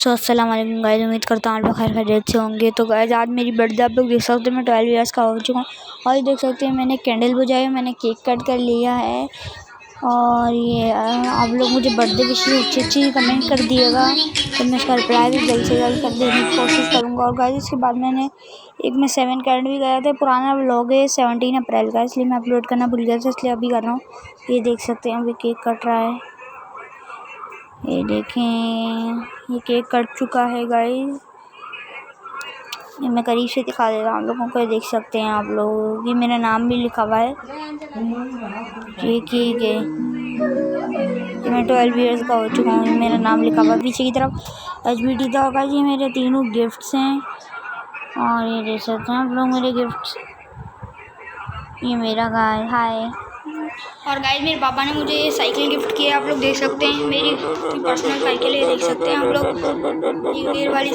सो अस्सलाम वालेकुम गाइस, उम्मीद करता हूँ आप लोग खैर खैरियत से होंगे। तो गाइस आज मेरी बर्थडे आप लोग देख सकते हैं, मैं 12 ईयर्स का हो चुका हूँ। और देख सकते हैं मैंने कैंडल बुझाई, मैंने केक कट कर लिया है। और ये आप लोग मुझे बर्थडे विशेस अच्छी कमेंट कर दिएगा, तो मैं उसका रिप्लाई भी जल्द से जल्द कर देने की कोशिश करूँगा। और गाइस इसके बाद मैंने एक में 7 कैरेट भी गया था, पुराना व्लॉग है 17 अप्रैल का, इसलिए मैं अपलोड करना भूल गया था, इसलिए अभी कर रहा हूँ। ये देख सकते हैं अभी केक कट रहा है, ये देखें ये केक कट चुका है गाइस। ये मैं करीब से दिखा देता हूँ आप लोगों को, देख सकते हैं आप लोग, ये मेरा नाम भी लिखा हुआ है। ये केक है, ये मैं 12 ईयर्स का हो चुका हूँ, ये मेरा नाम लिखा हुआ है। पीछे की तरफ HBD था होगा, ये मेरे तीनों गिफ्ट्स हैं। और ये देख सकते हैं आप लोग मेरे गिफ्ट्स, ये मेरा गाय हाय। और गाइस मेरे पापा ने मुझे ये साइकिल गिफ्ट किया, आप लोग देख सकते हैं, मेरी पर्सनल साइकिल है, देख सकते हैं आप लोग, ये गियर वाली